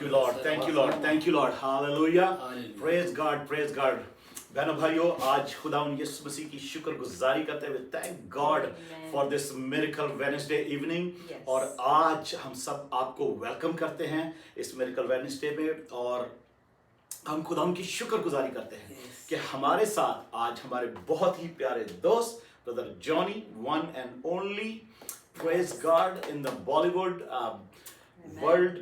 Thank you, Lord. Hallelujah. Hallelujah. Praise God. बहनों भाइयों, आज खुदा यीशु मसीह की शुक्रगुजारी करते हुए thank God for this miracle Wednesday evening. और आज हम सब आपको वेलकम करते हैं इस मिरेकल वेडनेसडे में, और हम खुदा की शुक्रगुजारी करते हैं कि हमारे साथ आज हमारे बहुत ही प्यारे दोस्त brother Johnny, one and only, praise God, in the Bollywood world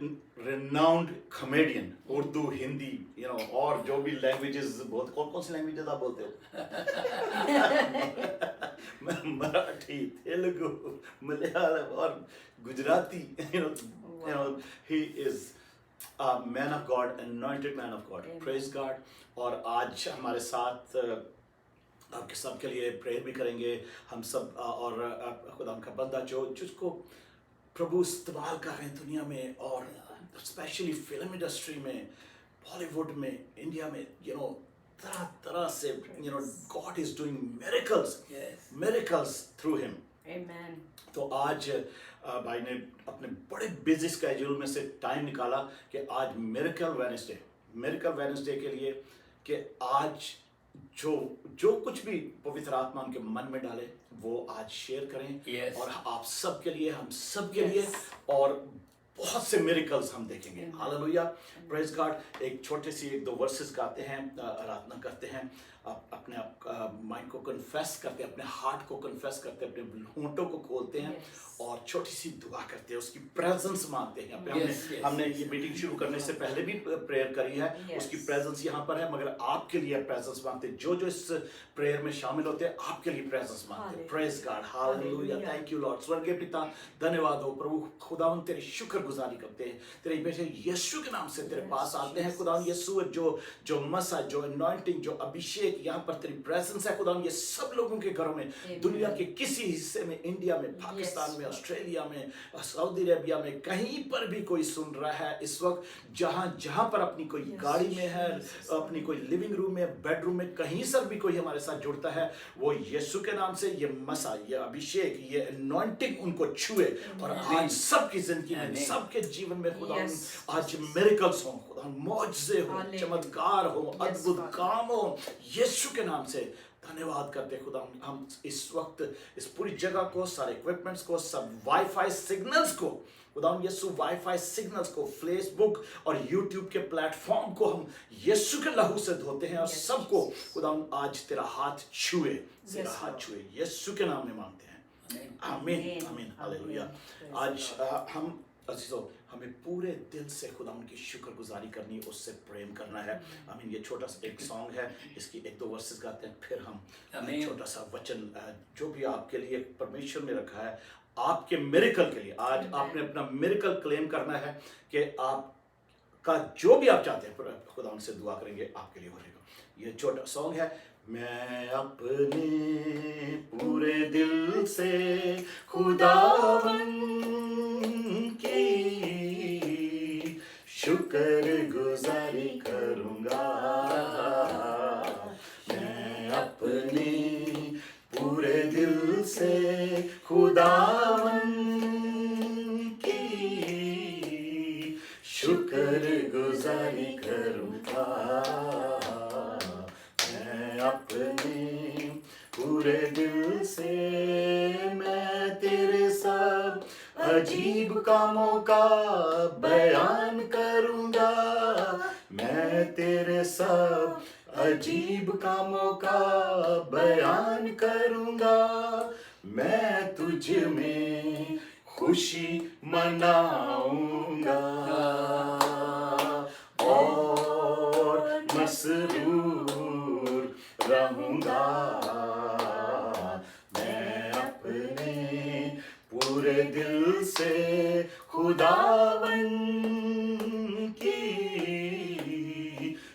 renowned comedian, Urdu, Hindi, और जो भी लैंग्वेजेस, बहुत कौन सी लैंग्वेजेस आप बोलते हो? मराठी, तेलुगु, मलयालम और Gujarati. he is a man of God, anointed man of God. Praise God. और आज हमारे साथ आपके सब के लिए प्रेयर भी करेंगे हम सब, और खुदा का बंदा जिसको प्रभु इस्तेमाल कर रहे हैं दुनिया में, और स्पेशली फिल्म इंडस्ट्री में, बॉलीवुड में, इंडिया में, तरह तरह से, God is doing miracles through him. तो आज भाई ने अपने बड़े बिजी स्केड्यूल में से टाइम निकाला कि आज मिरेकल वेडनेसडे के लिए, कि आज जो कुछ भी पवित्र आत्मा उनके मन में डाले वो आज शेयर करें। और आप सब के लिए, हम सब के लिए, और बहुत से मिरेकल्स हम देखेंगे। Hallelujah, praise God. एक छोटे सी 1-2 वर्सेस गाते हैं, आराधना करते हैं, अपने माइंड को कन्फेस करते हैं, अपने हार्ट को कन्फेस करते हैं, अपने होंठों को खोलते हैं, और छोटी सी दुआ करते हैं, उसकी प्रेजेंस मांगते हैं। हमने ये मीटिंग शुरू करने से पहले भी प्रेयर करी है, उसकी प्रेजेंस यहाँ पर है, मगर आपके लिए प्रेजेंस मांगते हैं। जो इस प्रेयर में शामिल होते हैं आपके लिए प्रेजेंस मांगते हैं। Praise God, hallelujah, thank you Lord. स्वर्गीय पिता, धन्यवाद हो प्रभु खुदावन, तेरी शुक्रगुजारी करते हैं, तेरे बेटे यीशु के नाम से तेरे पास आते हैं खुदावन यीशु। जो मसा, जो अनॉइंटिंग, जो अभिषेक यहाँ पर तेरी प्रेजेंस है खुदावन, ये सब लोगों के घरों में, दुनिया के किसी हिस्से में, इंडिया में, पाकिस्तान में, ऑस्ट्रेलिया में, सऊदी अरेबिया में, कहीं पर भी कोई सुन रहा है इस वक्त, जहां पर अपनी कोई गाड़ी में है, अपनी कोई लिविंग रूम में, बेडरूम में, कहीं से भी कोई हमारे साथ जुड़ता है, वो यीशु के नाम से ये मसा, ये अभिषेक, ये अनॉइंटिंग उनको छुए, और आज सबकी जिंदगी में, सबके जीवन में खुदा आज मिरेकल्स हो, खुदा मौजज़े हो, चमत्कार हो, अद्भुत काम हो, यीशु के नाम से धन्यवाद करते खुदा। हम इस वक्त इस पूरी जगह को, सारे इक्विपमेंट्स को, सब वाईफाई सिग्नल्स को, खुदा यीशु वाईफाई सिग्नल्स को, फेसबुक और यूट्यूब के प्लेटफॉर्म को हम यीशु के लहू से धोते हैं, और सबको खुदा आज तेरा हाथ छुए, तेरा हाथ छुए, यीशु के नाम में मांगते हैं, आमीन, आमीन, हालेलुया। आज हम अजीजों, हमें पूरे दिल से खुदा उनकी शुक्रगुजारी करनी, उससे प्रेम करना है। आमीन। ये छोटा सा एक सॉन्ग है, इसकी 1-2 वर्सेस गाते हैं, फिर हम छोटा सा वचन, जो भी आपके लिए परमेश्वर ने रखा है आपके मिरेकल के लिए, आज आपने अपना मिरेकल क्लेम करना है, कि आपका जो भी आप चाहते हैं खुदा उनसे दुआ करेंगे, आपके लिए हो जाएगा। ये छोटा सॉन्ग है। मैं अपने पूरे दिल से खुदावन की शुक्रगुजारी करूंगा, मैं अपने पूरे दिल से खुदावन की शुक्रगुजारी करूंगा, मैं अपने पूरे दिल से, मैं तेरे सब अजीब कामों का बयान करूंगा, मैं तेरे सब अजीब कामों का बयान करूंगा, मैं तुझ में खुशी मनाऊंगा, और मसरूर रहूंगा, मैं अपने पूरे दिल से खुदावन की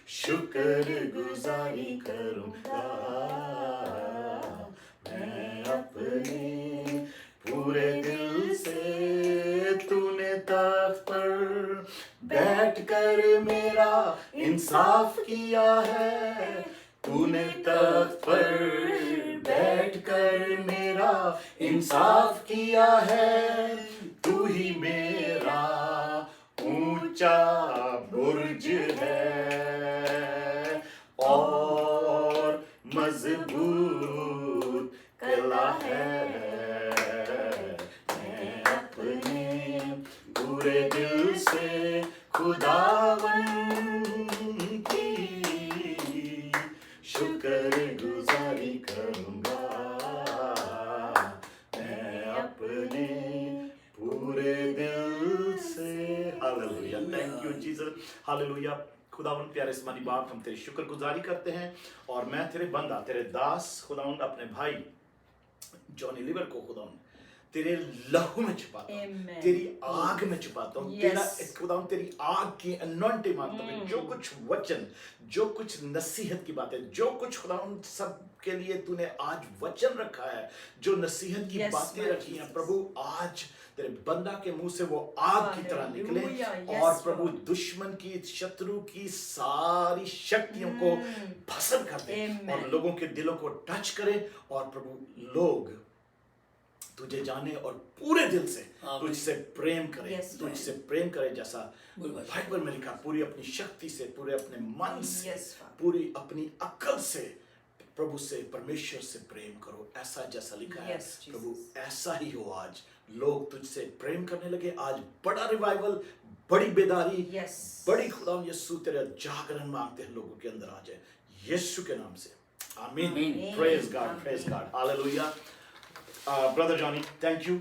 शुक्रगुजारी करूंगा, मैं अपने पूरे दिल से। तूने तख्त पर बैठ कर मेरा इंसाफ किया है, तूने तख्त पर बैठ कर मेरा इंसाफ किया है, तू ही मेरा ऊंचा ऊंचा बुर्ज है और मजबूत किला है। मैं अपने पूरे दिल से खुदावंद की शुक्रगुजारी करूंगा। मैं अपने पूरे दिल से। Hallelujah, thank you Jesus, hallelujah. खुदावंद प्यारे इस्मानी बाप, हम तेरी शुक्रगुजारी करते हैं और मैं तेरे बंदा, तेरे दास खुदावंद अपने भाई जॉनी लीवर को खुदावंद तेरे लहू में छुपाता हूं, तेरी आग में छुपाता हूं। तेरा खुदावंद तेरी आग की अनॉइंटिंग मांगता हूं। जो कुछ वचन, जो कुछ नसीहत की बातें, जो कुछ खुदावंद सब के लिए तूने आज वचन रखा है, जो नसीहत की बातें रखी हैं प्रभु, आज तेरे बंदा के मुंह से वो आग की तरह निकले और प्रभु दुश्मन की, शत्रु की सारी शक्तियों को भस्म कर दे और लोगों के दिलों को टच करे और प्रभु लोग तुझे जाने और पूरे दिल से तुझसे प्रेम करे, तुझसे प्रेम करे। जैसा बाइबल में लिखा, पूरी अपनी शक्ति से, पूरे अपने मन से, पूरी अपनी अक्ल से प्रभु से, परमेश्वर से प्रेम करो, ऐसा जैसा लिखा है प्रभु ऐसा ही हो। आज लोग तुझसे प्रेम करने लगे। आज बड़ा रिवाइवल, बड़ी बेदारी, बड़ी खुदा यीशु तेरा जागरण मांगते हैं लोगों के अंदर आ जाए यीशु के नाम से। आमीन। Praise God, praise God, hallelujah. Brother Johnny, thank you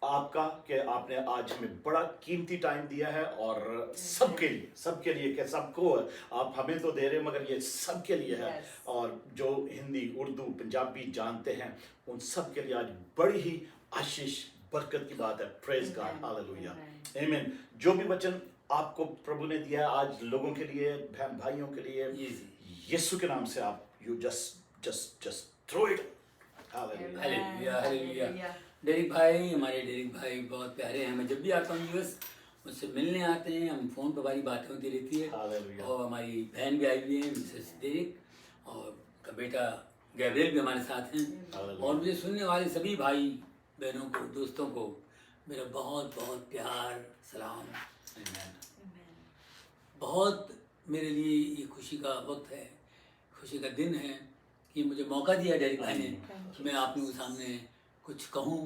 आपका कि आपने आज हमें बड़ा कीमती टाइम दिया है और सबके लिए कि सबको आप हमें तो दे रहे हैं मगर ये सबके लिए है। और जो हिंदी, उर्दू, पंजाबी जानते हैं उन सब के लिए आज बड़ी ही आशीष, बरकत की बात है। प्रेज गॉड, हालेलुया, आमीन। जो भी वचन आपको प्रभु ने दिया है आज लोगों के लिए, बहन भाइयों के लिए, यीशु के नाम से आप you just throw it. Hallelujah, hallelujah. Derick भाई, हमारे डेरिक भाई बहुत प्यारे हैं। मैं जब भी आता हूँ यूएस मुझसे मिलने आते हैं, हम फ़ोन पर हमारी बातें होती रहती है। और हमारी बहन भी आई हुई है मिसेस डेरिक, और का बेटा गैब्रियल भी हमारे साथ हैं। और मुझे सुनने वाले सभी भाई बहनों को, दोस्तों को मेरा बहुत बहुत प्यार, सलाम। बहुत मेरे लिए ये खुशी का वक्त है, खुशी का दिन है कि मुझे मौका दिया डेरिक भाई ने कि मैं आप लोगों के सामने कुछ कहूँ।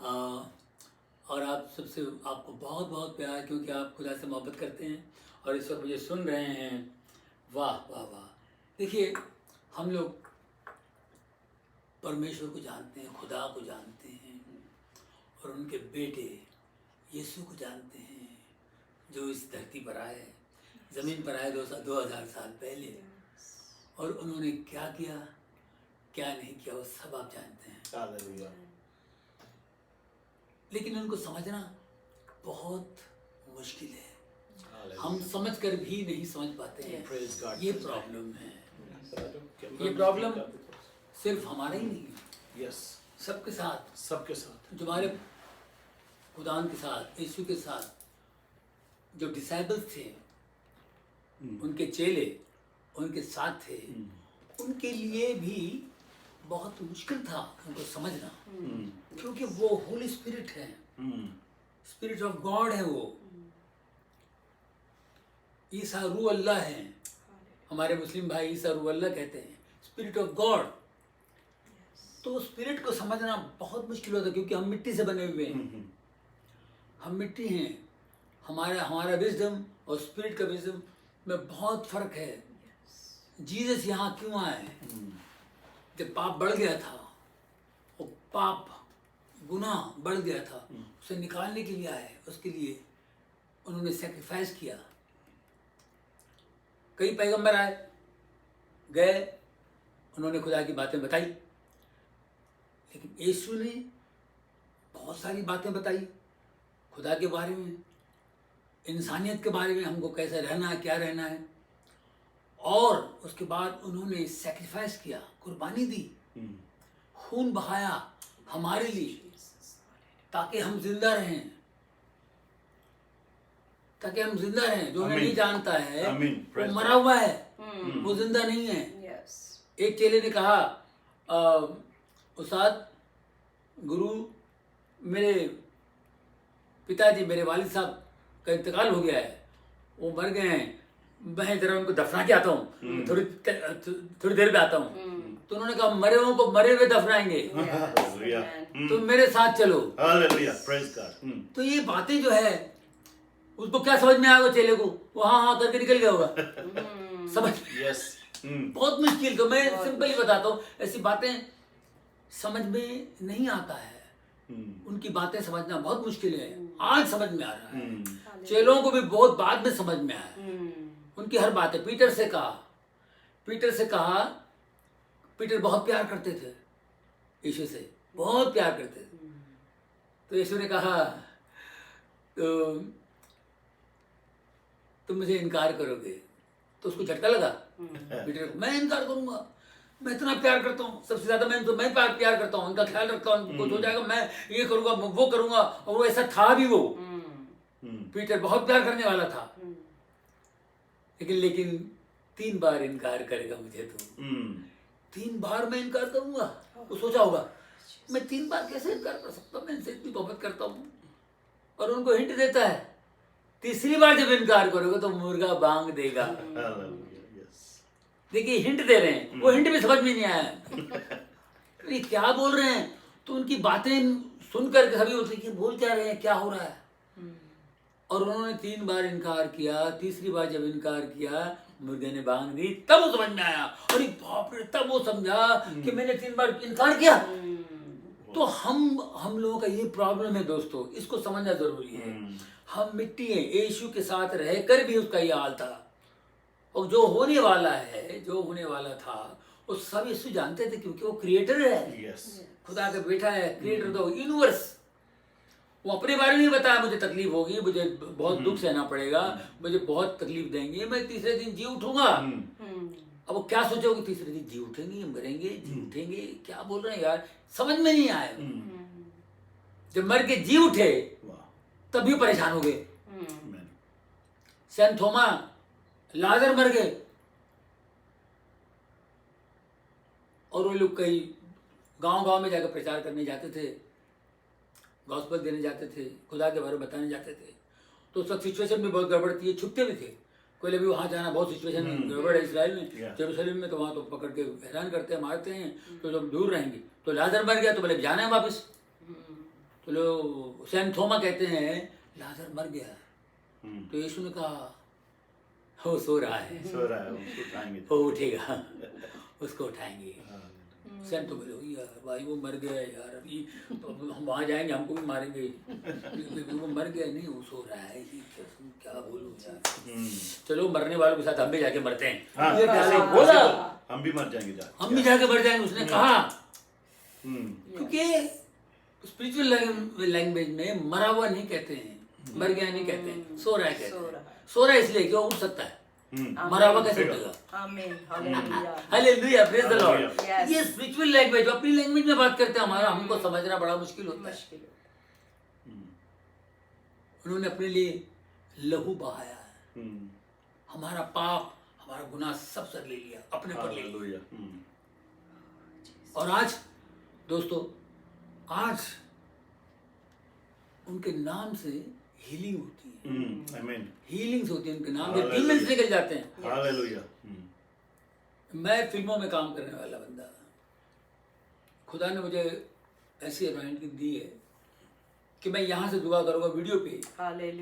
और आप सबसे आपको बहुत बहुत प्यार, क्योंकि आप खुदा से मोहब्बत करते हैं और इस वक्त मुझे सुन रहे हैं। वाह वाह वाह। देखिए, हम लोग परमेश्वर को जानते हैं, खुदा को जानते हैं और उनके बेटे यीशु को जानते हैं जो इस धरती पर आए, ज़मीन पर आए 2000 साल पहले, और उन्होंने क्या किया, क्या नहीं किया, वो सब आप जानते हैं। हालेलुया। लेकिन उनको समझना बहुत मुश्किल है। हम समझ कर भी नहीं समझ पाते हैं। ये प्रॉब्लम है। ये प्रॉब्लम सिर्फ हमारा ही नहीं है, सबके साथ, जो हमारे खुदान के साथ, यीशु के साथ जो डिसाइबल्स थे, उनके चेले उनके साथ थे, उनके लिए भी बहुत मुश्किल था उनको समझना, क्योंकि वो होली स्पिरिट है, स्पिरिट ऑफ गॉड है। वो ईसा रूह अल्लाह है। हमारे मुस्लिम भाई ईसा रूह अल्लाह कहते हैं, स्पिरिट ऑफ गॉड। तो स्पिरिट को समझना बहुत मुश्किल होता है, क्योंकि हम मिट्टी से बने हुए हैं, हम मिट्टी हैं। हमारा विजडम और स्पिरिट का विजडम में बहुत फर्क है। जीसस यहाँ क्यों आए? जब पाप बढ़ गया था, वो पाप गुनाह बढ़ गया था, उसे निकालने के लिए आए। उसके लिए उन्होंने सैक्रिफाइस किया। कई पैगंबर आए गए, उन्होंने खुदा की बातें बताई, लेकिन यीशु ने बहुत सारी बातें बताई खुदा के बारे में, इंसानियत के बारे में, हमको कैसे रहना है, क्या रहना है। और उसके बाद उन्होंने सैक्रिफाइस किया, कुर्बानी दी, खून बहाया हमारे लिए, ताकि हम जिंदा रहें, ताकि हम जिंदा रहें। जो नहीं जानता है वो मरा हुआ है, वो जिंदा नहीं है। एक चेले ने कहा, उस्ताद गुरु, मेरे पिताजी, मेरे वालिद साहब का इंतकाल हो गया है वो मर गए हैं, मैं जरा उनको दफना के आता हूँ, थोड़ी देर में आता हूँ। तो उन्होंने कहा मरे हुओं को मरे हुए दफनाएंगे, तुम मेरे साथ चलो। Hallelujah. Praise God. तो ये बातें जो है उसको क्या समझ में आया, वो चेले को वो हाँ हाँ करके निकल गया होगा। समझ Yes. बहुत मुश्किल, तो मैं सिंपली बताता हूँ, ऐसी बातें समझ में नहीं आता है, उनकी बातें समझना बहुत मुश्किल है। आज समझ में आ रहा है, चेलों को भी बहुत बाद में समझ में आया उनकी हर बातें। पीटर से कहा, पीटर बहुत प्यार करते थे यीशु से, बहुत प्यार करते थे। तो यीशु ने कहा तो तुम मुझे इनकार करोगे? तो उसको झटका लगा पीटर को, मैं इनकार करूंगा? मैं इतना प्यार करता हूँ, सबसे ज्यादा मैं प्यार करता हूँ, उनका ख्याल रखता हूँ, कुछ हो जाएगा मैं ये करूंगा वो करूंगा। और वो ऐसा था भी, वो पीटर बहुत प्यार करने वाला था, लेकिन 3 बार इनकार करेगा मुझे, तो 3 बार मैं इनकार करूंगा? वो सोचा होगा मैं 3 बार कैसे इनकार कर सकता हूँ, मैं इनसे इतनी मोहब्बत करता हूँ। और उनको हिंट देता है, तीसरी बार जब इनकार करोगे तो मुर्गा बांग देगा। देखिए हिंट दे रहे हैं, वो हिंट भी समझ में नहीं आया ये क्या बोल रहे हैं। तो उनकी बातें सुन करके सभी बोलते कि बोल क्या रहे हैं, क्या हो रहा है। और उन्होंने 3 बार इनकार किया, तीसरी बार जब इनकार किया मुर्गे ने बांग दी, तब वो समझ में आया। अरे बाप रे, तब वो समझा कि मैंने 3 बार इनकार किया। तो हम लोगों का ये प्रॉब्लम है दोस्तों, इसको समझना जरूरी है। हम मिट्टी हैं, यीशु के साथ रहकर भी उसका ये हाल था। और जो होने वाला है, जो होने वाला था, वो सब यीशु जानते थे, क्योंकि वो क्रिएटर है, खुदा का बेटा है, क्रिएटर ऑफ द यूनिवर्स। वो अपने बारे में बताया, मुझे तकलीफ होगी, मुझे बहुत दुख सहना पड़ेगा, मुझे बहुत तकलीफ देंगे, मैं तीसरे दिन जी उठूंगा। अब वो क्या सोचोगे, तीसरे दिन जी उठेंगे, मरेंगे, जी उठेंगे, क्या बोल रहे हैं यार, समझ में नहीं आया। जब मर के जी उठे तभी परेशान हो गए। सेंट थोमा, लाजर मर गए, और वो लोग कई गांव में जाकर प्रचार करने जाते थे, गॉस्पेल देने जाते थे, खुदा के बारे में बताने जाते थे। तो सब सिचुएशन भी बहुत गड़बड़ थी, छुपते भी थे। कोई भी वहाँ जाना बहुत सिचुएशन गड़बड़ है इसराइल में, जेरूसलम में, तो वहाँ तो पकड़ के हैरान करते हैं, मारते हैं, तो जब दूर रहेंगे। तो लाजर मर गया तो बोले जाना है वापस। तो लोग सेंट थोमा कहते हैं लाजर मर गया। तो यीशु ने कहा वो सो रहा है, वो उठेगा, उसको उठाएंगे। सेंट तो बोले यार भाई वो मर गया यार, अभी तो हम वहाँ जाएंगे हमको भी मारेंगे। वो मर गया नहीं, वो सो रहा है, क्या बोलूं यार। चलो मरने वालों के साथ हम भी जाके मरते हैं। ये बोला हम भी मर जाएंगे, हम भी जाके मर जाएंगे। उसने कहा क्योंकि स्पिरिचुअल लैंग्वेज में मरा हुआ नहीं कहते हैं, मर गया नहीं कहते हैं, सो रहा है कहते हैं। सो रहा है इसलिए कि वो उठ सकता है, मरा हुआ कैसे उठेगा। Hallelujah, praise the Lord. ये स्पिरिचुअल लैंग्वेज, अपनी लैंग्वेज में बात करते हैं, हमारा हमको समझना बड़ा मुश्किल होता है। उन्होंने अपने लिए लहू बहाया है, हमारा पाप, हमारा गुनाह सब सर ले लिया, अपने पर ले लिया। और आज दोस्तों, आज उनके नाम से हीलिंग होती है, हीलिंग्स होती है उनके नाम से, डीमंस निकल जाते हैं। हालेलुया। मैं फिल्मों में काम करने वाला बंदा, खुदा ने मुझे ऐसी अपॉइंटमेंट दी है कि मैं यहाँ से दुआ करूँगा वीडियो पे,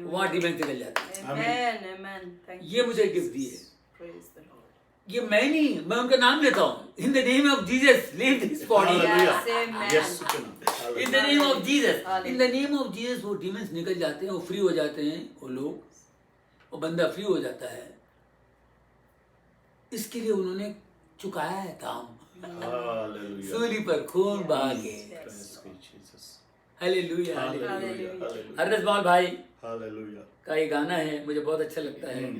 वहाँ डीमंस निकल जाते हैं। ये मुझे गिफ्ट दी है, ये मैं नहीं, मैं उनका नाम लेता हूँ। In the name of Jesus leave this body, in the name of Jesus, in the name of Jesus. वो डीमंस निकल जाते हैं, वो फ्री हो जाते हैं, वो लोग, वो बंदा फ्री हो जाता है। इसके लिए उन्होंने चुकाया है दाम, सूली पर खून बहा के। हालेलुया, हरदस माल भाई का ये गाना है, मुझे बहुत अच्छा लगता है।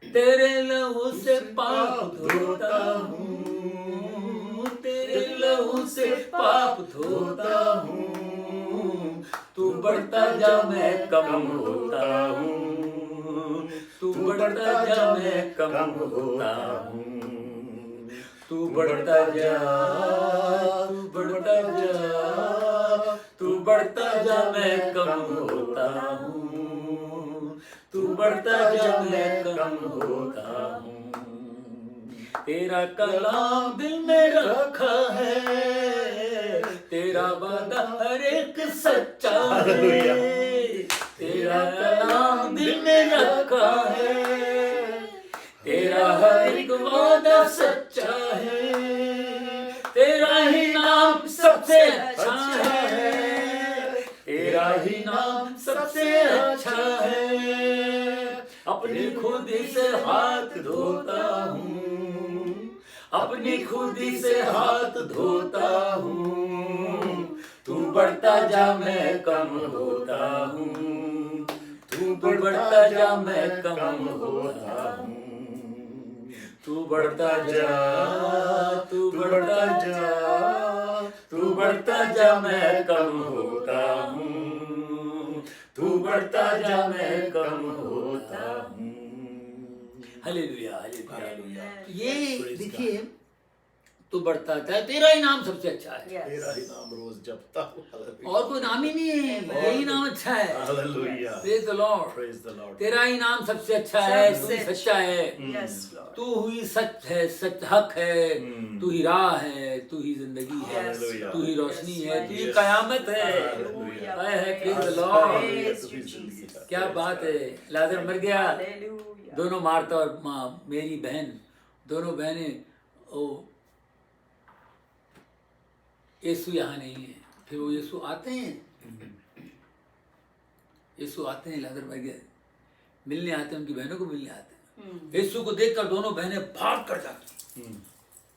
तेरे लहू से पाप धोता हूँ, तेरे लहू से पाप धोता हूँ, तू बढ़ता जा मैं कम होता हूँ, तू बढ़ता जा मैं कम होता हूँ, तू बढ़ता जा, तू बढ़ता जा, तू बढ़ता जा मैं कम होता हूँ, तू बढ़ता जा मैं कम होता हूँ। तेरा कलाम दिल में रखा है, तेरा वादा हर एक सच्चा है। तेरा कलाम दिल में रखा है, तेरा हर एक वादा सच्चा है। तेरा ही नाम सबसे अच्छा है, तेरा ही नाम सबसे अच्छा है। अपनी खुद से हाथ धोता हूँ, अपनी खुद से हाथ धोता हूँ। तू बढ़ता जा मैं कम होता हूँ, तू बढ़ता जा मैं कम होता हूँ। तू बढ़ता जा, तू बढ़ता जा, तू बढ़ता जा मैं कम होता हूँ। तू बढ़ता जा मैं कम होता हूँ। Hallelujah, hallelujah. ये देखिए, तू बढ़ता है, तेरा ही नाम सबसे अच्छा है। तेरा ही नाम रोज जपता हूँ। और कोई नाम ही नहीं है, यही नाम अच्छा है। Hallelujah, praise the Lord, praise the Lord. तेरा ही नाम सबसे अच्छा है, तू ही सच्चा है, Yes, Lord. तू ही सच है, सच हक है, तू ही राह है, तू ही जिंदगी है, Hallelujah. तू ही रोशनी है, तू ही Yes. कयामत है। Hallelujah. है, praise the Lord. Praise तू ही you, जिंदगी Jesus. है। क्या Praise बात God. है, लाजर मर गया, Hallelujah. दोनों मार्था और माँ मेरी बहन, दोनों बहनें, ओ यीशु यहाँ नहीं है। फिर वो यीशु आते हैं, यीशु आते हैं, लाजर मर गया, मिलने आते हैं, उनकी बहनों को मिलने आते हैं। यीशु को देखकर दोनों बहनें भाग कर जाती,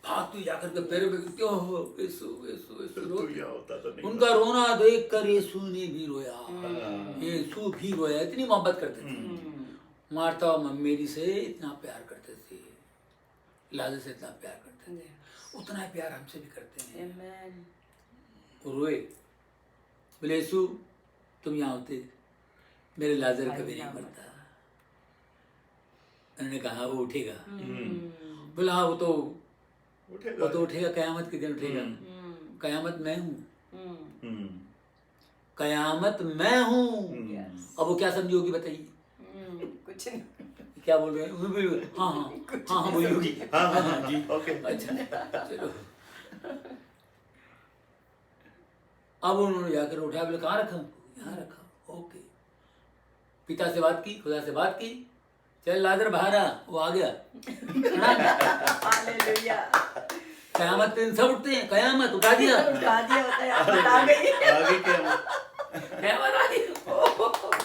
भागती जाकर के पैरों में, क्यों हो यीशु, यीशु, यीशु तू रोती। यहाँ होता तो नहीं उनका रोना देखकर यीशु ने भी रोया, यीशु भी रोया। इतनी मोहब्बत करते थे, मार्था और मेरी से इतना प्यार करते थे, लाजर से इतना प्यार करते थे, उतना ही प्यार हमसे भी करते हैं। Amen. वो रोए, बोले यीशु तुम यहाँ होते मेरे लाजर कभी नहीं मरता। उन्होंने कहा वो उठेगा, बोला हाँ वो तो उठेगा, कयामत के दिन उठेगा। कयामत मैं हूँ, कयामत मैं हूँ। Yes. अब वो क्या समझी होगी बताइए, कुछ नहीं. क्या बोल रहे हैं? हाँ हाँ हाँ हाँ बोली होगी, हाँ जी, ओके। अच्छा चलो। अब उन्होंने जाकर उठाया, बोले कहाँ रखा? यहाँ रखा। ओके, पिता से बात की, खुदा से बात की, चल लाजर बाहर आ, वो आ गया। Hallelujah. कयामत के दिन सब उठते हैं, कयामत उठा दिया, उठा दिया होता है, आप बता गई. आगे क्या? कयामत आ गई।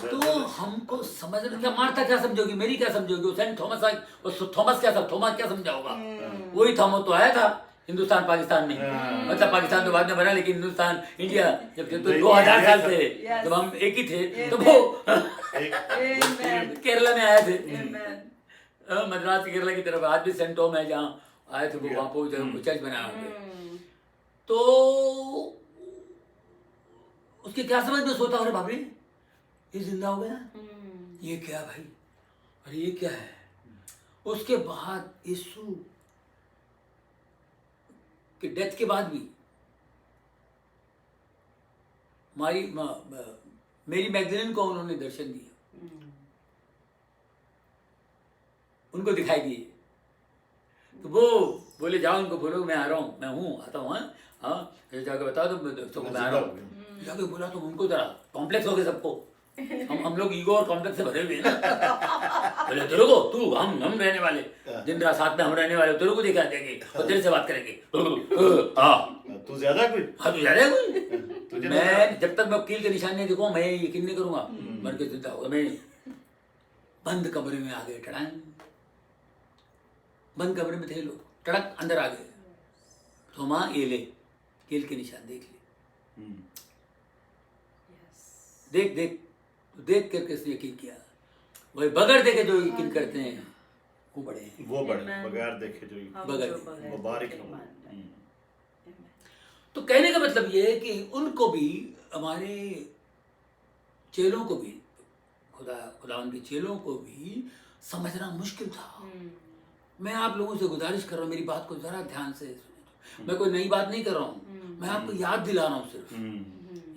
तो हमको समझना, क्या मार्था क्या समझोगी, मेरी क्या समझोगी, वो सेंट थॉमस आ, वो थॉमस क्या सब, थॉमस क्या समझा होगा? वही थॉमस तो आया था हिंदुस्तान पाकिस्तान में, मतलब पाकिस्तान तो बाद में बना, लेकिन हिंदुस्तान इंडिया जब तो 2000 साल से जब हम एक ही थे, तो वो Amen. केरला में आए थे, Amen. मद्रास केरला की तरफ। आज भी सेंट टॉम है जहाँ आए थे वो, वहाँ पर चर्च बनाया हुआ। तो उसके क्या समझ में सोता, अरे बाप रे ये जिंदा हो गया, ये क्या भाई, अरे ये क्या है। उसके बाद यीशु के डेथ के बाद भी मेरी मैगदलीन को उन्होंने दर्शन दिया, उनको दिखाई दिए। तो वो बोले जाओ उनको बोलो मैं आ रहा हूँ, मैं हूँ, आता हूँ। हाँ जाके बताओ तो मैं आ रहा हूँ। जाके बोला तो उनको जरा कॉम्प्लेक्स हो गए सबको, हम लोग ईगो और कॉम्प्लेक्स से भरे हुए हैं ना। बोले तेरे को, तू हम रहने वाले, दिन रात साथ में हम रहने वाले, तेरे को दिखा देंगे और तेरे से बात करेंगे। हाँ तू ज्यादा कोई? हाँ तू ज्यादा कोई। मैं जब तक मैं कील के निशान नहीं देखूंगा मैं यकीन नहीं करूंगा, मर के जिंदा होगा। मैं बंद कमरे में आ गए, टड़ांग, बंद कमरे में थे लोग, टड़क अंदर आ गए। तो माँ ये ले कील के निशान देख ले, देख देख देख करके इसने यकीन किया। वही बगैर देखे जो यकीन करते हैं वो बड़े हैं, वो बड़े बगैर देखे जो बगैर मुबारक देखे हो। तो कहने का मतलब ये है कि उनको भी, हमारे चेलों को भी, खुदावन के चेलों को भी समझना मुश्किल था। मैं आप लोगों से गुजारिश कर रहा हूँ, मेरी बात को जरा ध्यान से सुनो। मैं कोई नई बात नहीं कर रहा हूँ, मैं आपको याद दिला रहा हूँ सिर्फ।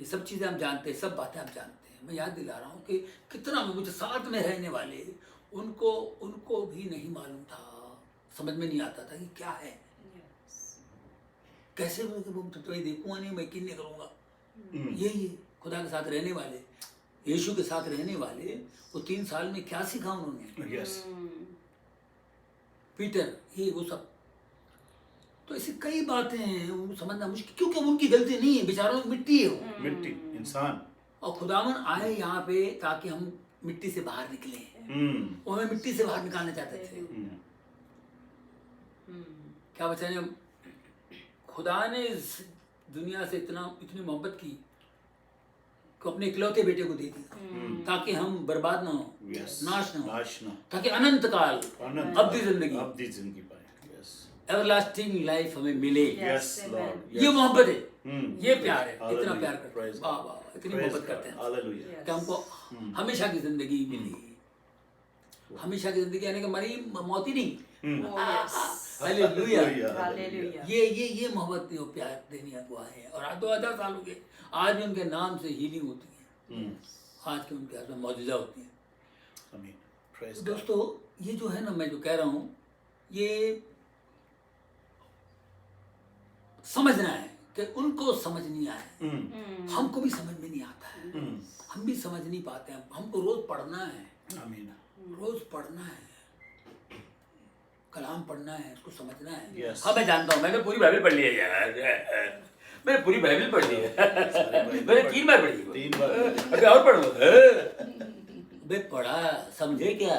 ये सब चीजें हम जानते हैं, सब बातें हम जानते हैं। मैं याद दिला रहा हूँ कि कितना मुझे साथ में रहने वाले उनको भी नहीं मालूम था, समझ में नहीं आता था कि क्या है, कैसे वो देखूंगा नहीं, मैं यकीन नहीं करूँगा। ये खुदा के साथ रहने वाले, यीशु के साथ रहने वाले, वो 3 साल में क्या सीखा उन्होंने। Yes. पीटर, ये वो सब, तो ऐसी कई बातें हैं उनको समझना मुश्किल, क्योंकि उनकी गलती नहीं है, बेचारों की मिट्टी है वो। मिट्टी, इंसान। और खुदावन आए यहाँ पे ताकि हम मिट्टी से बाहर निकले। वो हमें मिट्टी से बाहर निकालना चाहते थे। क्या बचाने, खुदा ने इस दुनिया से इतनी मोहब्बत की कि अपने इकलौते बेटे को दे दिया ताकि हम बर्बाद ना हो, नाश ना हो, ताकि अनंत काल अब्दी जिंदगी पाए, एवरलास्टिंग लाइफ हमें मिले। ये मोहब्बत है, ये प्यार है, इतना प्यार करते हैं, वाह वाह, इतनी मोहब्बत करते हैं कि हमको हमेशा की जिंदगी मिली, हमेशा की जिंदगी यानी कि मरी मौत ही नहीं। हालेलुया। ये मोहब्बत वो प्यार देनी हुआ है। और आज 2000 साल हो गए, आज भी उनके नाम से हीलिंग होती है, आज के उनके हाथ में मौजूदा होती है। दोस्तों, ये जो है ना, मैं जो कह रहा हूँ, ये समझना है कि उनको समझ नहीं आया, हमको भी समझ में नहीं आता है, हम भी समझ नहीं पाते हैं। हमको रोज पढ़ना है, रोज पढ़ना है, कलाम पढ़ना है, उसको समझना है। हाँ, मैं जानता हूँ, मैंने पूरी बाइबल पढ़ ली है यार, मैंने पूरी बाइबल पढ़ ली है, मैंने 3 बार पढ़ी है, 3 बार। अभी और पढ़ लो। बे पढ़ा, समझे क्या,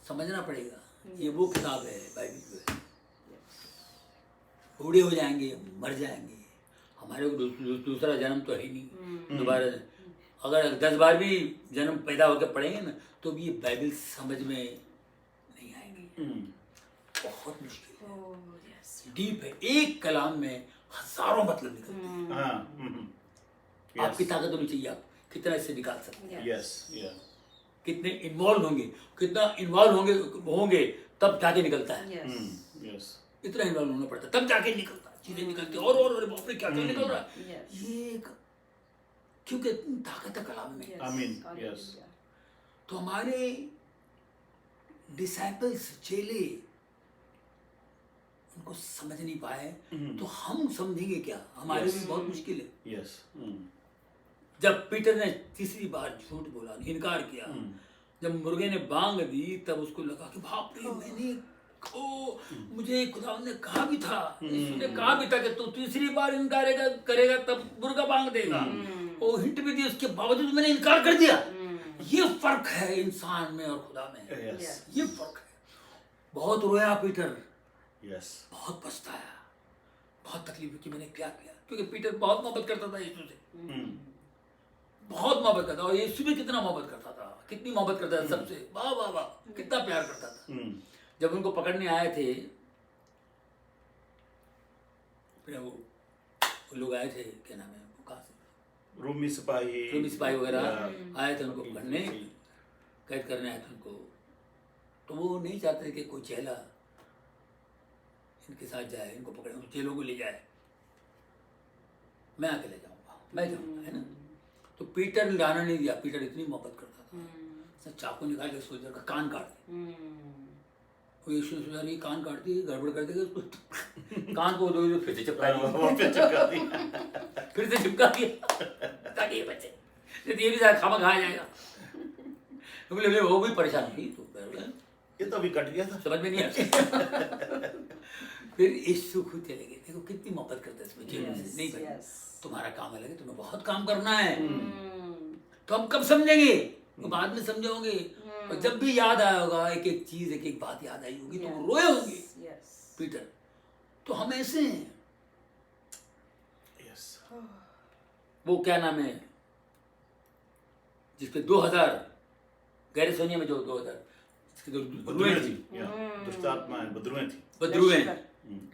समझना पड़ेगा। ये वो किताब है बाइबल, बूढ़े हो जाएंगे, मर जाएंगे, हमारे को दूसरा जन्म तो है ही नहीं दोबारा। अगर 10 बार भी जन्म पैदा होकर पढ़ेंगे ना, तो भी ये बाइबल समझ में नहीं आएंगे। बहुत मुश्किल है, डीप है, एक कलाम में हजारों मतलब निकलते हैं। आपकी ताकत होनी चाहिए, आप कितना इससे निकाल सकते हैं, कितने इन्वॉल्व होंगे, कितना इन्वॉल्व होंगे तब जाके निकलता है। इतना इन्वॉल्व होना पड़ता है तब जाके निकलता है, चीजें निकलती है। और बाप रे, क्या निकल रहा है, ये क्योंकि ताकत है कलाम में। आमीन। तो हमारे डिसाइपल्स, चेले, उनको समझ नहीं पाए, तो हम समझेंगे क्या, हमारे लिए बहुत मुश्किल है। जब पीटर ने तीसरी बार झूठ बोला, इनकार किया, जब मुर्गे ने बांग दी, तब उसको लगा कि बाप रे, मुझे खुदा ने कहा भी था, यीशु ने कहा भी था कि तू तीसरी बार इनकार करेगा तब मुर्गा बांग देगा। वो हिंट भी दी, उसके बावजूद मैंने इनकार कर दिया। ये फर्क है इंसान में और खुदा में, ये फर्क है। बहुत रोया पीटर, बहुत पछताया, बहुत तकलीफ की मैंने क्या किया, क्योंकि पीटर बहुत मोहब्बत करता था यीशु से, बहुत मोहब्बत करता, और यीशु भी कितना मोहब्बत करता था, कितनी मोहब्बत करता था सबसे, वाह वाह वाह, कितना प्यार करता था। जब उनको पकड़ने आए थे, फिर वो लोग आए थे, क्या नाम है, कहाँ से, रूमी सिपाही वगैरह आए थे उनको पकड़ने, कैद करने आए थे उनको। तो वो नहीं चाहते कि कोई चेला इनके साथ जाए, इनको पकड़े, उन चेलों को ले जाए, मैं अकेले जाऊँगा, मैं जाऊँगा, है ना। तो पीटर ने जाना नहीं दिया, पीटर इतनी मोहब्बत करता था, चाकू निकाल के सोल्जर का कान काट दिया। यीशु ने सोचा, कान काट दी, गड़बड़ कर देगा उसको, कान को दो, फिर से चिपका दिया, फिर से चिपका दिया ताकि ये बचे, ये भी खामा खाया जाएगा। बोले वो भी परेशान हुई, तो ये तो अभी कट गया था, समझ में नहीं आया। फिर यीशु खुद चले गए, देखो कितनी मोहब्बत करते हैं इसमें, नहीं भाई तुम्हारा काम अलग है, तुम्हें बहुत काम करना है, तो हम कब समझेंगे, तो बाद में समझोगे। और जब भी याद आया होगा, एक एक चीज, एक एक बात याद आई होगी, तो वो रोए होंगे पीटर। तो हम ऐसे हैं। वो क्या नाम है जिसपे 2000 गैर सोनिया में, जो 2000 बद्रुएं थी, दुष्टात्माएं, बद्रुएं,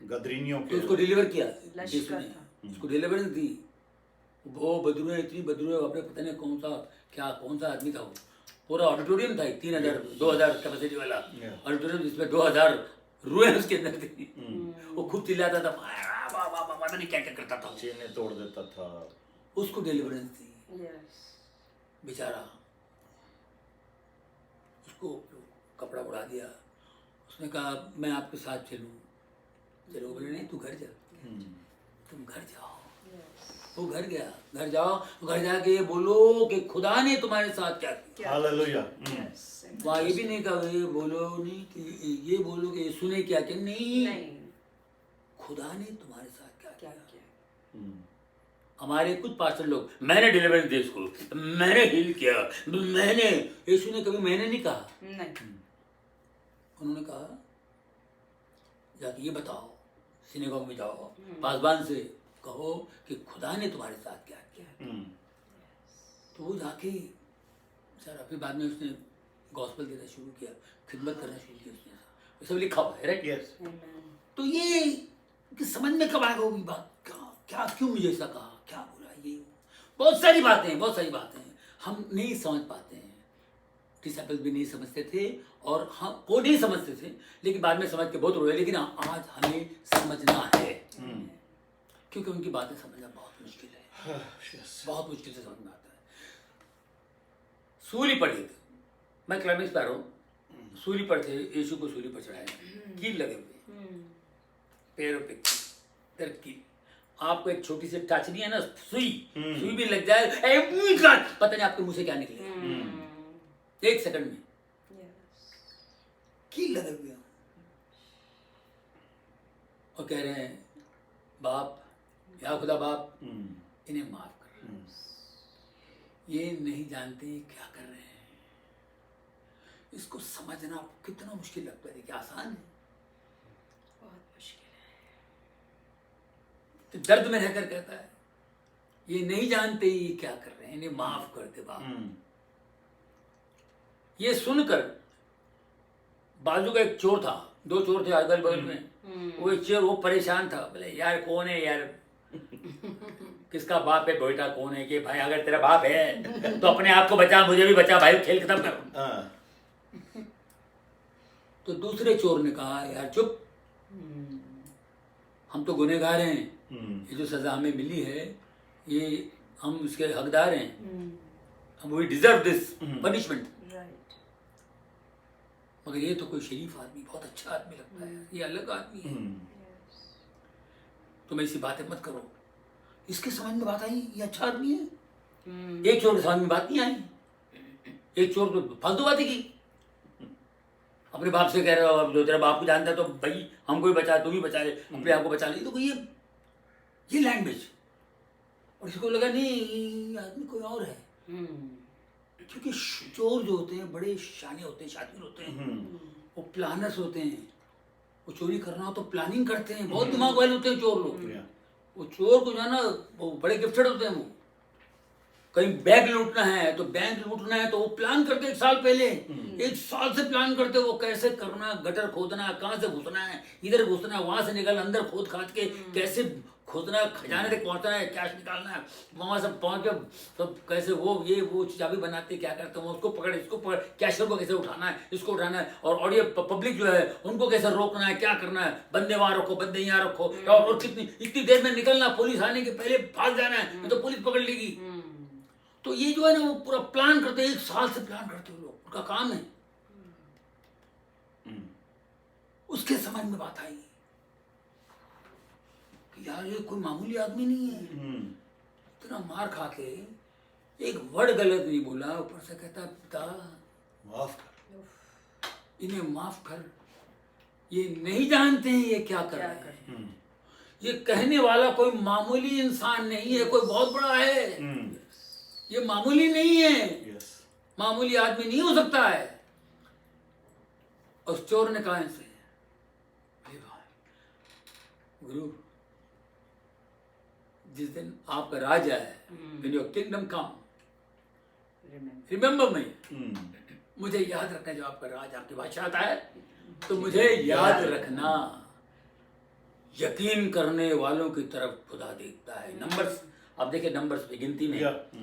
गदरीनियों तो उसको डिलीवर किया यीशु ने, उसको डिलीवरेंस दी। वो बद्रुएं, इतनी बद्रुएं, अपने पता नहीं कौन सा आदमी था, वो पूरा ऑडिटोरियम था, 2000 कैपेसिटी वाला ऑडिटोरियम, जिसमें 2000 रूहें उसके अंदर थी। वो खूब चिल्लाता था, पता नहीं क्या क्या करता था, चेने तोड़ देता था, उसको डिलीवरेंस दी। Yes. बेचारा, उसको कपड़ा उड़ा दिया। उसने कहा मैं आपके साथ चलूं। चलो, बोले नहीं, तू घर जा, तुम घर जाओ। Yes. वो घर गया। घर जाओ, घर जाके ये बोलो कि खुदा ने तुम्हारे साथ क्या किया। Hallelujah. Yes. वहाँ ये भी नहीं कहा, ये बोलो नहीं कि ये बोलो कि यीशु ने क्या किया। नहीं, नहीं, खुदा ने तुम्हारे साथ क्या क्या किया। किया? हमारे कुछ पास्टर लोग, मैंने डिलीवरेंस दी इसको, मैंने हील किया, मैंने। यीशु ने कभी मैंने नहीं कहा। नहीं। उन्होंने कहा जाके ये बताओ, सिनेगोग में जाओ, पासबान से कहो कि खुदा ने तुम्हारे साथ क्या किया। तो वो जाके सर, फिर बाद में उसने गॉस्पेल देना शुरू किया, खिदमत करना शुरू किया उसने। वो सब लिखा हुआ है, राइट? Yes. Amen. तो ये कि समझ में कब आएगा वो बात, क्या क्यों मुझे ऐसा कहा, क्या बोला, ये बहुत सारी बातें हम नहीं समझ पाते हैं। डिसाइपल्स भी नहीं समझते थे और हम वो नहीं समझते थे, लेकिन बाद में समझ के बहुत रोए। लेकिन आज हमें समझना है, क्योंकि उनकी बातें समझना बहुत मुश्किल है। Yes. बहुत मुश्किल से समझ में आता है। सूली पड़ी थी, मैं क्लाइमेक्स पे आ रहा हूँ। सूली पर थे, यीशु को सूली पर चढ़ाया, कील लगे हुए, पैरों पे कील। आपको एक छोटी सी टाचनी है ना, सुई भी लग जाए, पता नहीं आपके मुंह से क्या निकले, 1 सेकंड में Yes. कील लगे हुए हैं। और कह रहे हैं, बाप, या खुदा बाप, इन्हें माफ कर। ये नहीं जानते क्या कर रहे हैं। इसको समझना कितना मुश्किल लगता है, क्या आसान है? बहुत मुश्किल है। तो दर्द में रहकर कहता है, ये नहीं जानते ये क्या कर रहे हैं, इन्हें माफ कर दे बाप। ये सुनकर बाजू का एक चोर था, 2 चोर थे अगल बगल में। वो एक चोर, वो परेशान था, बोले यार कौन है यार, किसका बाप है, बेटा कौन है? कि भाई अगर तेरा बाप है तो अपने आप को बचा, मुझे भी बचा भाई, खेल खत्म कर। तो दूसरे चोर ने कहा, यार चुप, हम तो गुनहगार हैं, ये जो सजा हमें मिली है, ये हम उसके हकदार हैं, हम we deserve this punishment. Right. मगर ये तो कोई शरीफ आदमी, बहुत अच्छा आदमी लगता है, ये अलग आदमी है। Yes. तुम ऐसी बातें मत करो। इसके समझ में बात आई, ये अच्छा आदमी है। एक चोर के समझ में बात नहीं आई। एक चोर तो फालतू बातें की, अपने बाप से कह रहे हो, अब जो तेरा बाप को जानता है तो भाई हमको भी बचा, तू भी बचा ले, अपने आप को बचा ले। तो ये लैंग्वेज। और इसको लगा नहीं, आदमी कोई और है। क्योंकि चोर जो होते हैं बड़े शाने होते हैं, शातिर होते हैं, वो प्लानर्स होते हैं। वो चोरी करना हो तो प्लानिंग करते हैं, बहुत दिमाग वाले होते हैं चोर लोग। वो चोर को जो है ना, वो बड़े गिफ्टेड होते हैं। वो कहीं बैंक लूटना है तो बैंक लूटना है तो वो प्लान करते 1 साल पहले, 1 साल से प्लान करते वो कैसे करना, गटर खोदना, कहाँ से घुसना है, इधर घुसना है, वहां से निकल, अंदर खोद खाद के कैसे खोदना है, खजाने तक पहुंचना है, कैश निकालना है, वहां से पहुंच के सब कैसे वो चाबी बनाते, क्या करते हैं, उसको पकड़, इसको पकड़, कैशियर को कैसे उठाना है, इसको उठाना है, और ये पब्लिक जो है उनको कैसे रोकना है, क्या करना है, बंदे वहां रखो, बंदे यहाँ रखो, और कितनी इतनी देर में निकलना, पुलिस आने के पहले भाग जाना है, नहीं तो पुलिस पकड़ लेगी। तो ये जो है ना, वो पूरा प्लान करते हैं, 1 साल से प्लान करते हैं लोग, उनका काम है। उसके समझ में बात आई कि यार ये कोई मामूली आदमी नहीं है। इतना मार खा के एक वर्ड गलत नहीं बोला, ऊपर से कहता पिता माफ कर, इन्हें माफ कर, ये नहीं जानते हैं ये क्या कर रहे हैं। ये कहने वाला कोई मामूली इंसान नहीं है, कोई बहुत बड़ा है। ये मामूली नहीं है, मामूली आदमी नहीं हो सकता है। उस चोर ने कहा इनसे, गुरु जिस दिन आपका राज है, when your kingdom come, remember me, मुझे याद रखना। जब आपका राज, आपकी बादशाह आता है तो मुझे याद रखना। यकीन करने वालों की तरफ खुदा देखता है। नंबर्स, आप देखिए नंबर्स पे गिनती में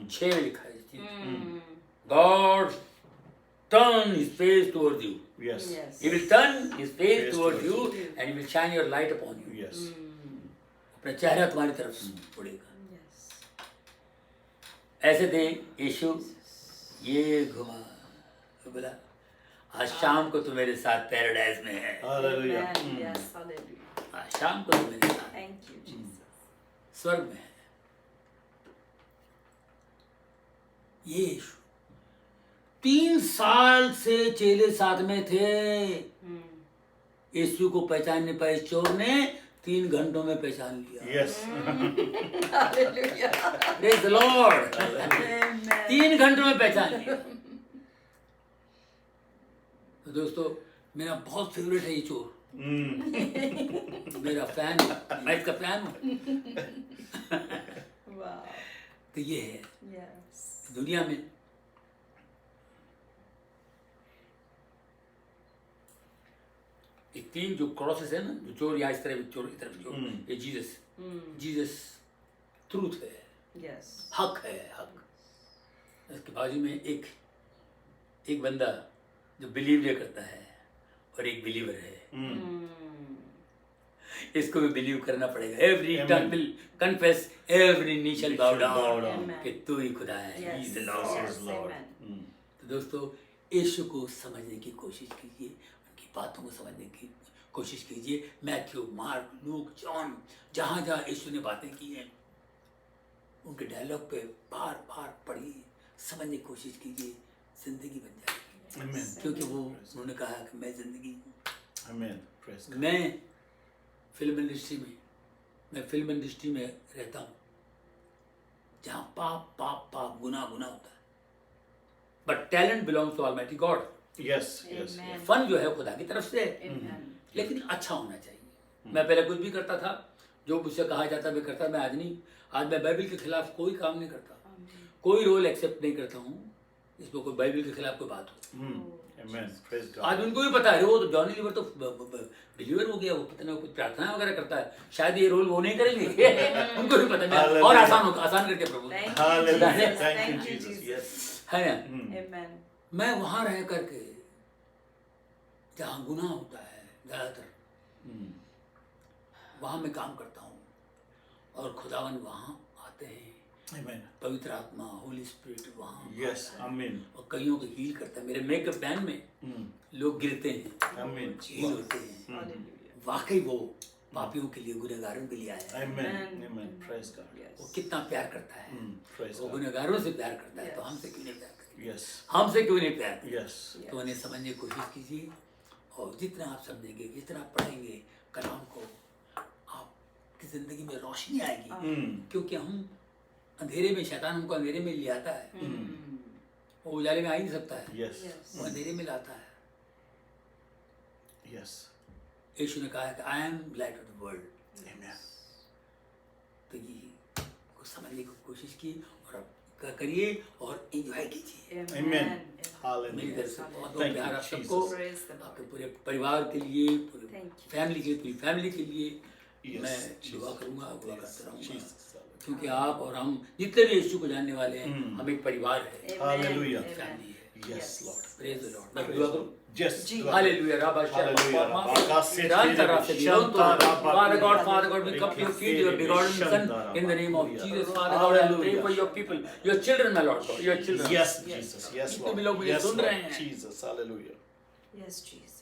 6 में लिखा है, God turn his face towards you. Yes. He will turn his face towards you and he will shine your light upon you. Yes. अपना चेहरा तुम्हारी तरफ मुड़ेगा। ऐसे थे यीशु, ये घुमा, बोला आज शाम को तो मेरे साथ पैराडाइज में है, Hallelujah. Amen. Yes, hallelujah. आज शाम को तो मेरे साथ Thank you, Jesus. स्वर्ग में है। ये यीशु 3 साल से चेले साथ में थे, यीशु को पहचान नहीं पाए, चोर ने 3 घंटों में पहचान लिया। Yes. Hallelujah. Praise the Lord. Amen. 3 घंटों में पहचान लिया। तो दोस्तों, मेरा बहुत फेवरेट है ये चोर, मेरा फैन, मैं इसका फैन हूँ। Wow. तो ये है Yes. दुनिया में ये 3 जो क्रॉसेस है ना, जो चोर यहाँ इस तरफ चोर, इस तरफ चोर, ये जीसस, जीसस ट्रूथ है, Yes. हक है, हक। इसके बाजू में एक बंदा जो बिलीव नहीं करता है और एक बिलीवर है, इसको भी बिलीव करना पड़ेगा। Every tongue will confess, every knee shall bow down कि तू ही खुदा है, ही Yes. Is the Lord. Yes. Amen. तो दोस्तों, यीशु को समझने की कोशिश कीजिए, उनकी बातों को समझने की कोशिश कीजिए। मैथ्यू, मार्क, लूक, जॉन, जहाँ जहाँ यीशु ने बातें की हैं, उनके डायलॉग पे बार बार पढ़िए, समझने की कोशिश कीजिए, जिंदगी बन जाएगी। Amen. क्योंकि वो उन्होंने कहा कि मैं जिंदगी हूँ। Amen. Praise God. मैं फिल्म इंडस्ट्री में रहता हूँ, जहाँ पाप पाप पाप गुनाह होता है, but talent belongs to almighty God. Yes. Yes. Amen. फन जो है खुदा की तरफ से है, Amen. लेकिन अच्छा होना चाहिए। मैं पहले कुछ भी करता था, जो मुझसे कहा जाता मैं करता, मैं आज नहीं। आज मैं बाइबल के खिलाफ कोई काम नहीं करता, कोई रोल एक्सेप्ट नहीं करता हूँ इसमें कोई बाइबल के खिलाफ कोई बात हो। Amen. Praise God. आज उनको भी पता है, वो तो जॉनी लीवर तो बिलीवर हो गया, वो कितना कुछ प्रार्थना वगैरह करता है, शायद ये रोल वो नहीं करेंगे। उनको भी पता है, और आसान करके प्रभु Thank you, Hallelujah. Jesus. Thank you, Thank you, Jesus. Jesus. Yes. है ना। Amen. मैं वहां रह करके जहाँ गुनाह होता है ज्यादातर, वहां मैं काम करता हूँ, और खुदावन वहां आते हैं, Amen. पवित्र आत्मा, होली स्पिरिट वहां Yes. आता है, Amen. और कईयों को हील करता है। मेरे मेकअप बैन में लोग गिरते हैं, Amen. हील होते हैं। Hallelujah. वाकई वो पापियों के लिए, गुनहगारों के लिए आया है। Amen. Amen. Amen. Praise God. वो Yes. कितना प्यार करता है, Praise वो God. गुनहगारों से प्यार करता है, तो Yes. हमसे क्यों नहीं प्यार करेगा? Yes. हमसे क्यों नहीं प्यार करेगा? Yes. तो उन्हें समझने की कोशिश कीजिए, और जितना आप समझेंगे, जितना आप पढ़ेंगे कलाम को, आपकी जिंदगी में रोशनी आएगी। क्योंकि हम अंधेरे में, शैतान हमको अंधेरे में ले आता है, वो उजाले में आ ही नहीं सकता है, Yes. Yes. वो अंधेरे में लाता है। Yes. यीशु ने कहा है कि I am light of the world. Amen. तो ये को समझने की कोशिश की, और आप करिए और एंजॉय कीजिए। Amen. Amen. मेरी Hallelujah. तरफ से बहुत Thank प्यार you, आप सबको, Jesus. Praise the Lord. आपके पूरे परिवार के लिए, पूरे Thank you. फैमिली के लिए, पूरी फैमिली के लिए Yes, मैं Jesus. दुआ करूंगा, दुआ Yes, करता रहूंगा, Jesus. क्योंकि आप और हम जितने भी यीशु को जानने वाले हैं, हम एक परिवार है, Amen. Hallelujah. Amen. फैमिली है। Yes, Lord. Praise the Lord. मैं Praise दुआ God. करूं। Yes. जी। do it. Hallelujah. Rabba Shabba Hallelujah. Father God, we come to your feet, your begotten Son, in the name of Jesus. Father God, I pray for your people, your children, my Lord God, your children. Yes, Jesus. Yes, जितने भी Lord. लोग मुझे Yes, सुन रहे Lord. हैं, Jesus. Hallelujah. Yes, Jesus.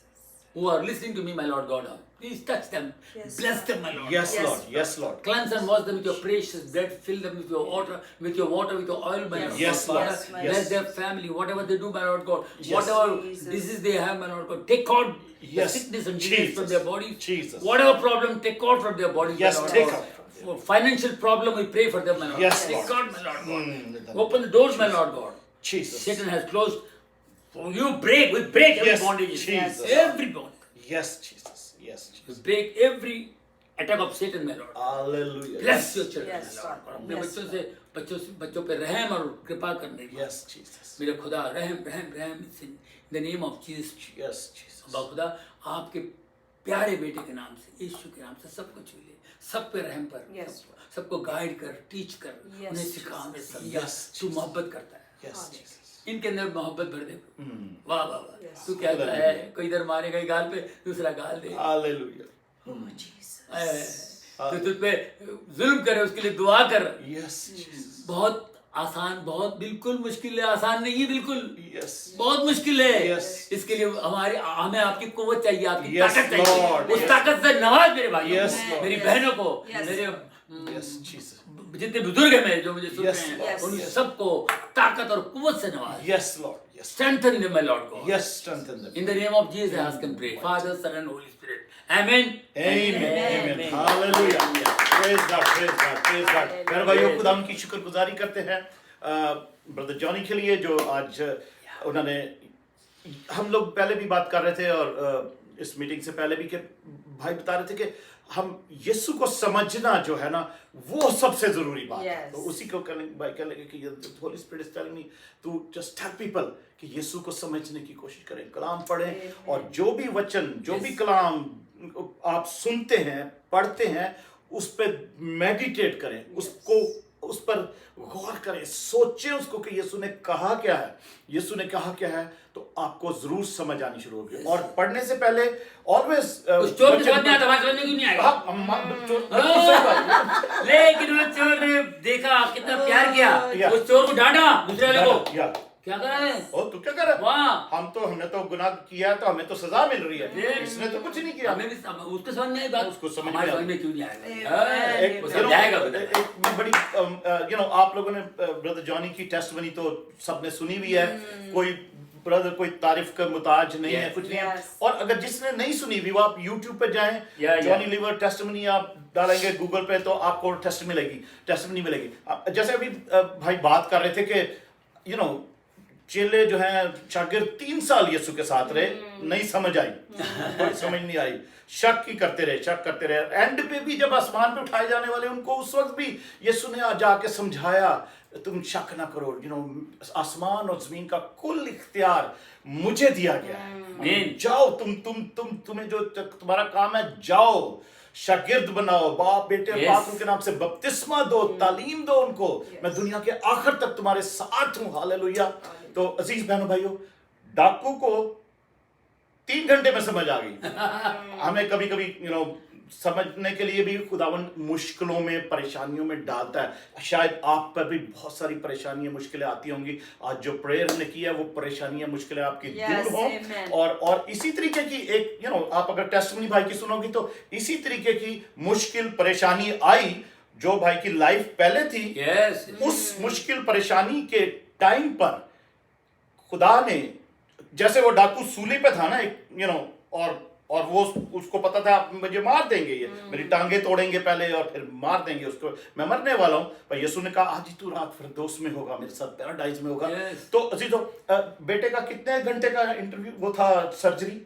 who are listening to me, my Lord God, please touch them, Yes, bless Lord. them, my Lord. Yes, Yes, Lord. Yes, Lord. Cleanse and wash them with your precious blood. Fill them with your water, with your oil, my Lord. Yes, God. Lord. Father, Yes. bless their family, whatever they do, my Lord God. Yes. Whatever Jesus. disease they have, my Lord God. Take out the Yes. sickness and disease from Jesus. their bodies. Jesus. Whatever problem, take out from their bodies, Yes, my Lord take God. out from them. For financial problem, we pray for them, my Lord. Yes, Take Lord. out, my Lord God. in the Open the doors, my Lord God. Jesus. Satan has closed. For you break, we break every Yes, bondage. Jesus. Every bondage. Yes, Jesus. Yes, We Jesus. break every attack of Satan, my Lord. Hallelujah. Bless Yes. your children, Yes, my Lord God. अपने Yes, बच्चों से बच्चों पे रहम और कृपा करने की। Yes, Jesus. मेरे खुदा रहम in the name of Jesus। Yes, Jesus. अब्बा खुदा, आपके प्यारे बेटे के नाम से, यीशु के नाम से सबको छू ले, सब पे रहम कर, Yes. सबको गाइड कर, टीच कर, Yes, उन्हें सिखा, उन्हें Jesus. समझा। Yes, तू Jesus. मोहब्बत करता है, Yes, Hallelujah. Jesus. इनके अंदर मोहब्बत भर दे। वाह वाह वाह। Yes. तू क्या कहता है, कोई इधर मारेगा एक गाल पे, दूसरा गाल दे। Hallelujah. Oh, Jesus. तो तुझ पे जुल्म करे उसके लिए दुआ कर। Yes, Jesus. बहुत आसान बहुत बिल्कुल मुश्किल है, आसान नहीं है बिल्कुल, Yes. बहुत मुश्किल है। Yes. इसके लिए हमें आपकी कुव्वत चाहिए, आपकी Yes, ताकत चाहिए। Lord. उस Yes. ताकत से नवाज मेरे भाई, Yes, Lord. मेरी Yes. बहनों को, Yes. मेरे Yes, Jesus. जितने बुजुर्ग हैं मेरे जो मुझे सुन Yes, रहे हैं, Lord. उन Yes. सबको ताकत और कुव्वत से Nawaz. Yes, Lord. Yes. Strengthen them, my Lord God. Yes, strengthen them. In the name of Jesus, I ask and pray. Father, Son, and Holy Spirit. Amen. Amen. Amen. Amen. Hallelujah. Praise God. Praise God. Praise God. मेरे भाइयों खुदा उनकी शुक्रगुजारी करते हैं brother Johnny के लिए जो आज उन्होंने, हम लोग पहले भी बात कर रहे थे और इस मीटिंग से पहले भी कि भाई बता रहे थे कि हम यीशु को समझना जो है ना वो सबसे जरूरी बात है। Yes. तो उसी को भाई कह लगे कि holy spirit is telling me to just tell people कि यीशु को समझने की कोशिश करें, कलाम पढ़ें और जो भी वचन, जो भी कलाम आप सुनते हैं, पढ़ते हैं, उस पर मेडिटेट करें, उसको उस पर गौर करें, सोचें उसको कि यीशु ने कहा क्या है, यीशु ने कहा क्या है, तो आपको जरूर समझ आनी शुरू होगी। और पढ़ने से पहले ऑलवेज उस चोर को समझ नहीं आता, हमारे समझ में क्यों नहीं आएगा? लेकिन उस चोर ने देखा कितना प्यार किया, Yeah. उस चोर को डांटा दूसरे वाले को, या क्या कर रहे हैं? ओ तू क्या कर रहा है? वाह, हमने तो गुनाह किया तो हमें तो सजा मिल रही है, फिर इसने तो कुछ नहीं किया। हमें भी उसको समझ नहीं आई बात, उसको समझ हमारे नहीं समझ आई। में क्यों नहीं आएगा? Amen. वो समझाएगा बता। एक बड़ी आप लोगों ने ब्रदर जॉनी की टेस्टमनी तो सबने सुनी हुई है, कोई ब्रदर कोई तारीफ का मुताज नहीं है, Yes. कुछ नहीं है। Yes. और अगर जिसने नहीं सुनी हुई वो आप YouTube पे जाएं, Yeah. जॉनी लीवर टेस्टमनी आप डालेंगे गूगल पे तो आपको टेस्टमनी मिलेगी। जैसे अभी भाई बात कर रहे थे कि चेले जो हैं शागिर्द 3 साल यीशु के साथ रहे, नहीं समझ आई, कोई समझ नहीं आई, शक करते रहे। एंड पे भी जब आसमान पे उठाए जाने वाले उनको उस वक्त भी यीशु ने जाके समझाया, तुम शक ना करो, आसमान और जमीन का कुल इख्तियार मुझे दिया गया है। जाओ तुम्हें जो तुम्हारा काम है, जाओ शागिर्द बनाओ, बाप बेटे Yes. पापों के नाम से बपतिस्मा दो, तालीम दो उनको, मैं दुनिया के आखिर तक तुम्हारे साथ हूं। हालेलुया। तो अजीज बहनों भाइयों, डाकू को 3 घंटे में समझ आ गई। हमें कभी कभी समझने के लिए भी खुदावन मुश्किलों में, परेशानियों में डालता है। शायद आप पर भी बहुत सारी परेशानियां, मुश्किलें आती होंगी। आज जो प्रेयर ने किया वो परेशानियां, मुश्किलें आपकी Yes, दूर हों। amen. और इसी तरीके की एक आप अगर टेस्टमनी भाई की सुनोगी तो इसी तरीके की मुश्किल परेशानी आई जो भाई की लाइफ पहले थी। Yes. उस मुश्किल परेशानी के टाइम पर खुदा ने, जैसे वो डाकू सूली पे था ना, और वो उसको पता था मुझे मार देंगे, ये मेरी टांगे तोड़ेंगे पहले और फिर मार देंगे उसको, मैं मरने वाला हूं। पर यीशु ने कहा आज ही तू रात फिरदौस में होगा, मेरे साथ पैराडाइज में होगा। Yes. तो अजीजों, बेटे का कितने घंटे का इंटरव्यू वो था, सर्जरी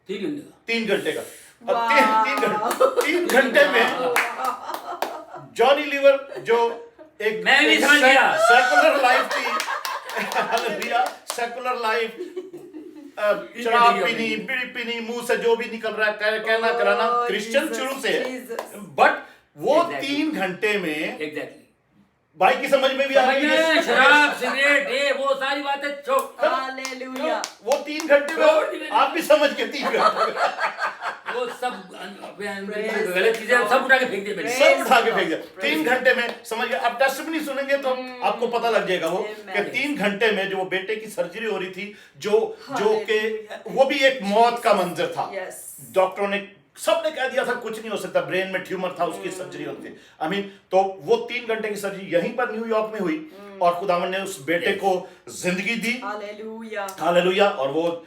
3 घंटे का। 3 घंटे का। Wow. 3 घंटे में जॉनी लीवर जो एक मैं भी समझ गया। सेकुलर लाइफ थी, हालेलुया, सेकुलर लाइफ, शराब पीनी, बीड़ी पीनी, मुंह से जो भी निकल रहा है कहना कराना, क्रिश्चियन शुरू से है, बट वो Exactly. 3 घंटे में Exactly. भाई की समझ में भी आ गई समझ शराब, सिगरेट, ये वो सारी बातें छोड़। Hallelujah. वो 3 घंटे में आप भी समझ के 3 घंटे में वो सब गलत चीजें सब उठा के फेंक दिए मैंने। सब उठा के फेंक दिया। 3 घंटे में समझ गए। अब टेस्टिमनी सुनेंगे तो आपको पता लग जाएगा वो कि 3 घंटे में जो वो बेटे की सर्जरी हो रही थी, जो के वो भी एक मौत का मंजर था। Yes. डॉक्टरों ने सबने कह दिया था कुछ नहीं हो सकता, ब्रेन में ट्यूमर था, उसकी सर्जरी होती थी। तो वो 3 घंटे की सर्जरी यहीं पर न्यूयॉर्क में हुई और खुदावन ने उस बेटे को जिंदगी दी। Hallelujah. हालेलुया। और वो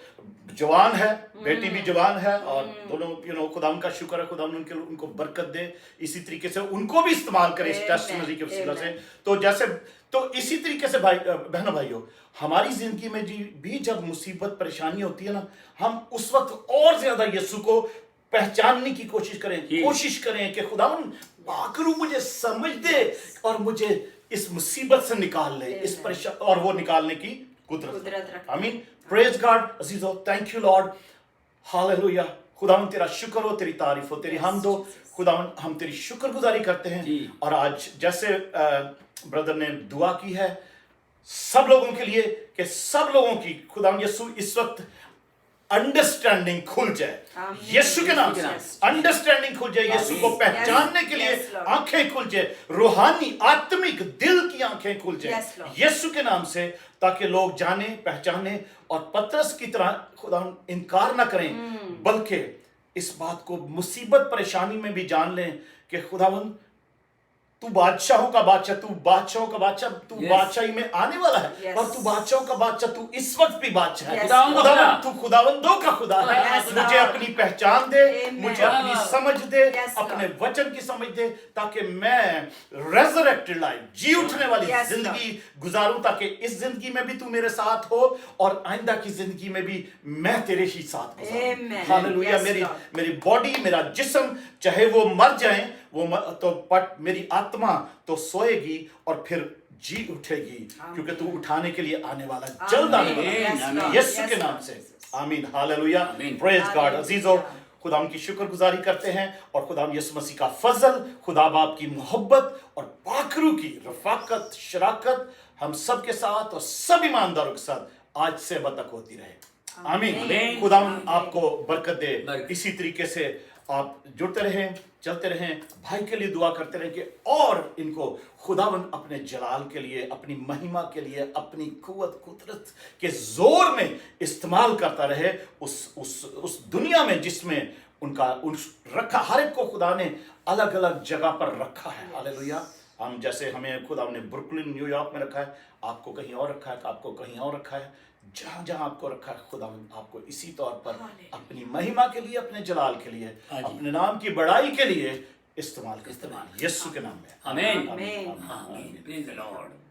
जवान है, बेटी भी जवान है, और दोनों खुदावन का शुक्र है, खुदावन उनको बरकत दे, इसी तरीके से उनको भी इस्तेमाल करे इस टेस्टिमनी के वसीला से। तो इसी तरीके से भाई बहनों भाइयों, हमारी जिंदगी में भी जब मुसीबत परेशानी होती है ना, हम उस वक्त और ज्यादा यीशु को पहचानने की कोशिश करें कि खुदावन आखिर मुझे समझ दे और मुझे इस मुसीबत से निकाल ले, इस परेशान, और वो निकालने की कुदरत रखे। आमीन। प्रेज गॉड अजीजो, थैंक यू लॉर्ड, हालेलुया। खुदावन तेरा शुक्र हो, तेरी तारीफ हो, तेरी हमद हो। खुदावन हम तेरी शुक्रगुजारी करते हैं। और आज जैसे ब्रदर ने दुआ की है सब लोगों के लिए कि सब लोगों की खुदावन यीशु इस वक्त अंडरस्टैंडिंग खुल जाए आमीन। यीशु के नाम से। अंडरस्टैंडिंग खुल जाए, यीशु को पहचानने के लिए Yes, Lord. आंखें खुल जाए, रूहानी आत्मिक दिल की आंखें खुल जाए Yes, Lord. यीशु के नाम से, ताकि लोग जाने पहचाने और पतरस की तरह खुदा इनकार ना करें, बल्कि इस बात को मुसीबत परेशानी में भी जान लें कि खुदावंद तू बादशाहों का बादशाह, तू बादशाहों का बादशाह, तू Yes. बादशाही में आने वाला है Yes. और तू बादशाहों का बादशाह, तू इस वक्त भी बादशाह है। Yes. खुदावंद, तू खुदावंदों का खुदा है। Yes, मुझे Lord. अपनी पहचान दे, Amen. मुझे अपनी समझ दे, Yes, अपने Lord. वचन की समझ दे, ताकि मैं रेजरेक्टेड लाइफ, जी उठने वाली Yes, जिंदगी गुजारूं, ताकि इस जिंदगी में भी तू मेरे साथ हो और आइंदा की जिंदगी में भी मैं तेरे ही साथ गुजारूं। Amen. हालेलुया। Yes, मेरी Lord. मेरी बॉडी, मेरा जिस्म चाहे वो मर जाए, तो बट मेरी आत्मा तो सोएगी और फिर जी उठेगी, क्योंकि तू उठाने के लिए आने वाला, जल्द आने वाला है। Yes, Lord. यीशु Yes, के नाम Lord. से आमीन। हालेलुया। आमीन। Praise God. Hallelujah. अजीजों, खुदा की शुक्रगुजारी करते हैं और खुदा यीशु मसीह का फजल, खुदा बाप की मोहब्बत और पाखरू की रफाकत, शराकत हम सब के साथ और सब ईमानदारों के साथ आज से अब तक होती रहे। आमीन। आमीन। खुदा आमीन। आपको बरकत दे। बरकत। इसी तरीके से आप जुड़ते रहें, चलते रहें, भाई के लिए दुआ करते रहें कि और इनको खुदावन अपने जलाल के लिए, अपनी महिमा के लिए, अपनी कुव्वत कुदरत के जोर में इस्तेमाल करता रहे उस दुनिया में जिसमें उनका रखा। हर एक को खुदा ने अलग अलग जगह पर रखा है। हालेलुया। हम जैसे हमें खुदा ने ब्रुकलिन न्यूयॉर्क में रखा है, आपको कहीं और रखा है, आपको कहीं और रखा है। जहां जहां आपको रखा है खुदा आपको इसी तौर पर अपनी महिमा के लिए, अपने जलाल के लिए, अपने नाम की बड़ाई के लिए इस्तेमाल करते हैं। यीशु के नाम में आमीन। Amen. आमीन। Praise the Lord.